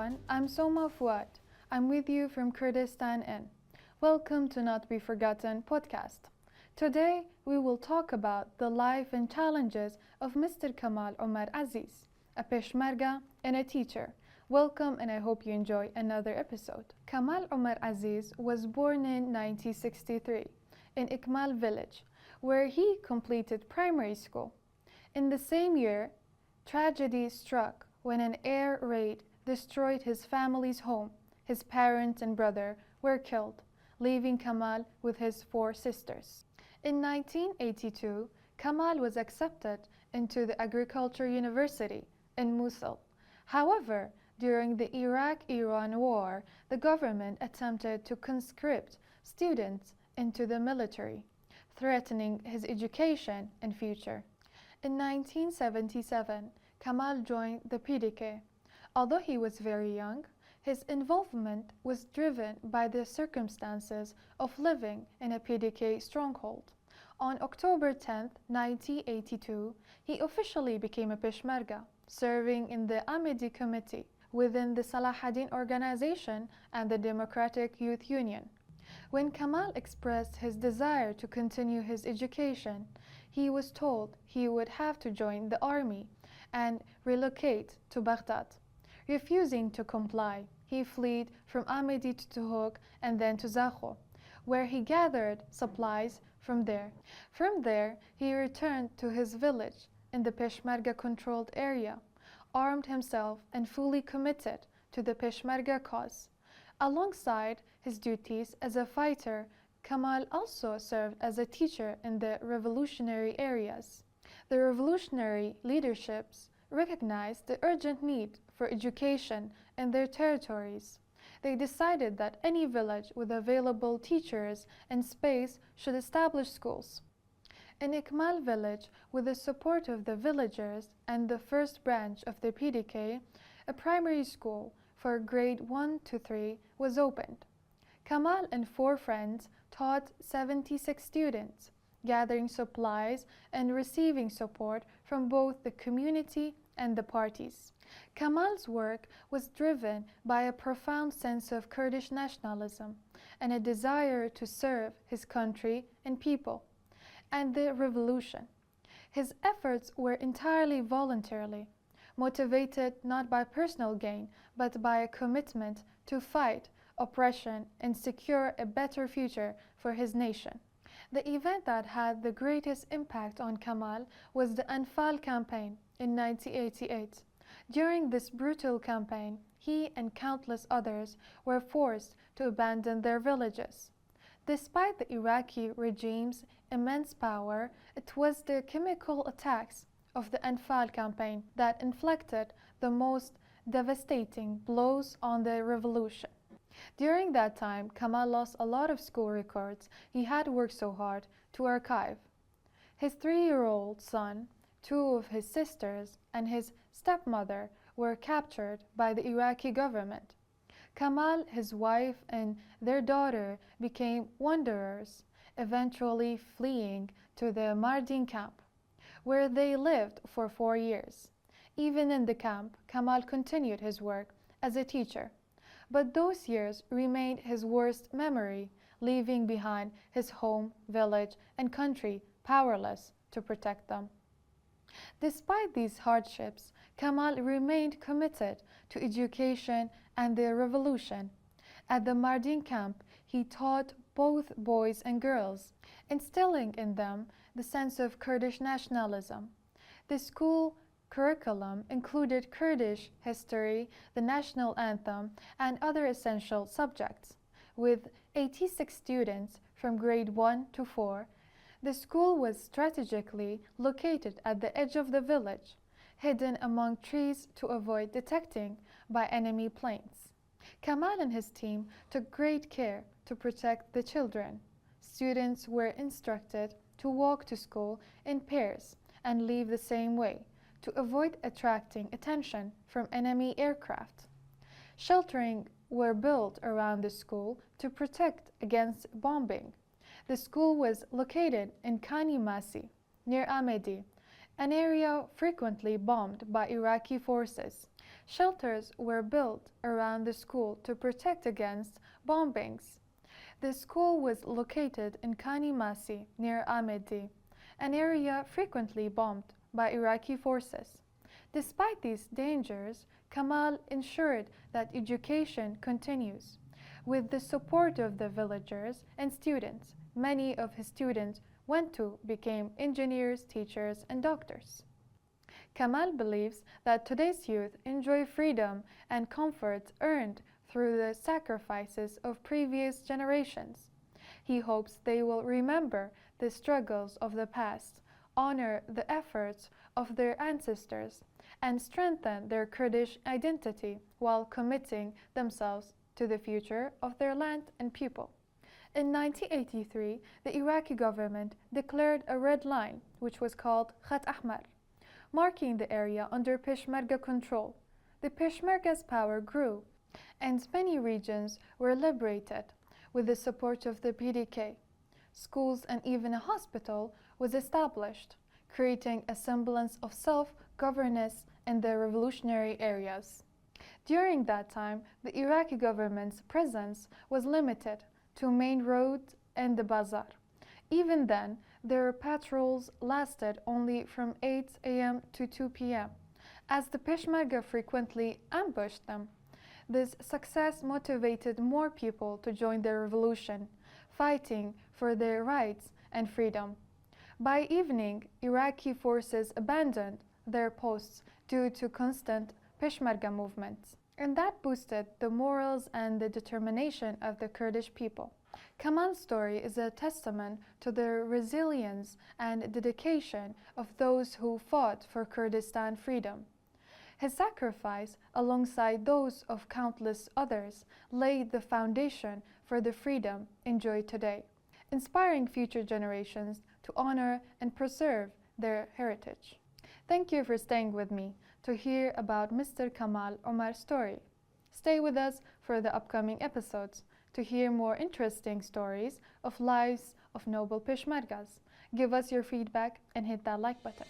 everyone, I'm Soma Fuad. I'm with you from Kurdistan in. Welcome to Not Be Forgotten podcast. Today we will talk about the life and challenges of Mr. Kamal Omar Aziz, a Peshmerga and a teacher. Welcome and I hope you enjoy another episode. Kamal Omar Aziz was born in 1963 in Ikmal village, where he completed primary school. In the same year, tragedy struck when an air raid destroyed his family's home. His parents and brother were killed, leaving Kamal with his 4 sisters. In 1982, Kamal was accepted into the Agriculture University in Mosul. However, during the Iraq-Iran war, the government attempted to conscript students into the military, threatening his education and future. In 1977, Kamal joined the PDK. Although he was very young, his involvement was driven by the circumstances of living in a PDK stronghold. On October 10, 1982, he officially became a Peshmerga, serving in the Ahmadi Committee within the Salahuddin organization and the Democratic Youth Union. When Kamal expressed his desire to continue his education, he was told he would have to join the army and relocate to Baghdad. Refusing to comply, he fled from Ahmadi to Tuhok and then to Zakho, where he gathered supplies from there. From there, he returned to his village in the Peshmerga-controlled area, armed himself and fully committed to the Peshmerga cause. Alongside his duties as a fighter, Kamal also served as a teacher in the revolutionary areas. The revolutionary leaderships recognized the urgent need for education in their territories. They decided that any village with available teachers and space should establish schools. In Ikmal village, with the support of the villagers and the first branch of the PDK, a primary school for grade 1 to 3 was opened. Kamal and 4 friends taught 76 students, gathering supplies and receiving support from both the community and the parties. Kamal's work was driven by a profound sense of Kurdish nationalism and a desire to serve his country and people, and the revolution. His efforts were entirely voluntary, motivated not by personal gain, but by a commitment to fight oppression and secure a better future for his nation. The event that had the greatest impact on Kamal was the Anfal campaign in 1988. During this brutal campaign, he and countless others were forced to abandon their villages. Despite the Iraqi regime's immense power, it was the chemical attacks of the Anfal campaign that inflicted the most devastating blows on the revolution. During that time, Kamal lost a lot of school records he had worked so hard to archive. His 3-year-old son, 2 of his sisters, and his stepmother were captured by the Iraqi government. Kamal, his wife, and their daughter became wanderers, eventually fleeing to the Mardin camp, where they lived for 4 years. Even in the camp, Kamal continued his work as a teacher. But those years remained his worst memory, leaving behind his home, village, and country powerless to protect them. Despite these hardships, Kamal remained committed to education and the revolution. At the Mardin camp, he taught both boys and girls, instilling in them the sense of Kurdish nationalism. The school curriculum included Kurdish history, the national anthem, and other essential subjects. With 86 students from grade 1 to 4, the school was strategically located at the edge of the village, hidden among trees to avoid detecting by enemy planes. Kamal and his team took great care to protect the children. Students were instructed to walk to school in pairs and leave the same way, to avoid attracting attention from enemy aircraft. Sheltering were built around the school to protect against bombing. The school was located in Kani Masi, near Ahmadi, an area frequently bombed by Iraqi forces. Shelters were built around the school to protect against bombings. The school was located in Kanimasi near Amedi, an area frequently bombed by Iraqi forces. Despite these dangers, Kamal ensured that education continues. With the support of the villagers and students, many of his students went to become engineers, teachers, and doctors. Kamal believes that today's youth enjoy freedom and comfort earned through the sacrifices of previous generations. He hopes they will remember the struggles of the past, honor the efforts of their ancestors, and strengthen their Kurdish identity while committing themselves to the future of their land and people. In 1983, the Iraqi government declared a red line, which was called Khat Ahmar, marking the area under Peshmerga control. The Peshmerga's power grew, and many regions were liberated with the support of the PDK. Schools and even a hospital was established, creating a semblance of self-governance in the revolutionary areas. During that time, the Iraqi government's presence was limited to main roads and the bazaar. Even then, their patrols lasted only from 8 a.m. to 2 p.m., as the Peshmerga frequently ambushed them. This success motivated more people to join the revolution, fighting for their rights and freedom. By evening, Iraqi forces abandoned their posts due to constant Peshmerga movements, and that boosted the morals and the determination of the Kurdish people. Kamal's story is a testament to the resilience and dedication of those who fought for Kurdistan freedom. His sacrifice, alongside those of countless others, laid the foundation for the freedom enjoyed today, inspiring future generations to honor and preserve their heritage. Thank you for staying with me to hear about Mr. Kamal Omar's story. Stay with us for the upcoming episodes to hear more interesting stories of lives of noble Peshmergas. Give us your feedback and hit that like button.